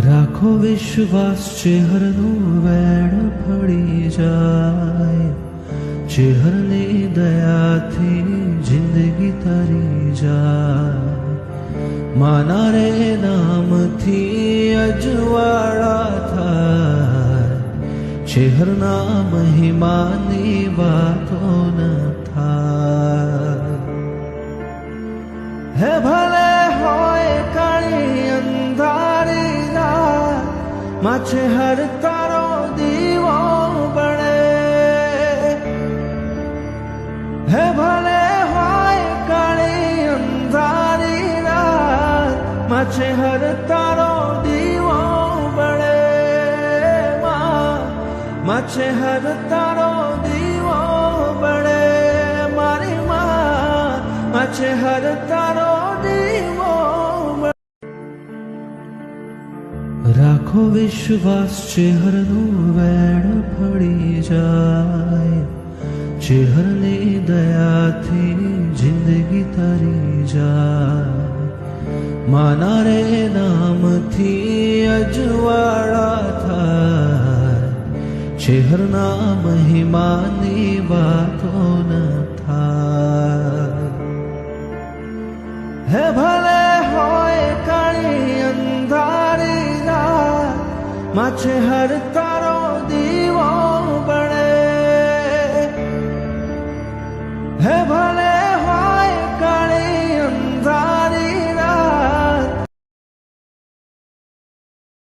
રાખો વિશ્વાસ ચેહરનું વેણ ફળી જાય, ચેહરની દયાથી જિંદગી તરી જાય, માના રે નામથી અજવાળા થાય, ચેહરના મહિમાની વાતો ન થાય। હે ભલે હોય કાળી અંધારી રાત, માછે હર તારો દીવો બળે। હે ભલે હોય કાળી અંધારી રાત, માછે હર તારો દીવો બળે। માછે હર તારો દીવો બળે, મારી માછે હર તારો દીવો બળે। રાખો વિશ્વાસ ચેહરનું વેણ ફળી જાય, ચેહરની દયાથી જિંદગી તરી જાય, માના રે નામથી અજવાળા થાય, ચેહરના મહિમાની વાતો ન થાય। હે ભલે હોય કાળી અંધારી રાત, માછે હર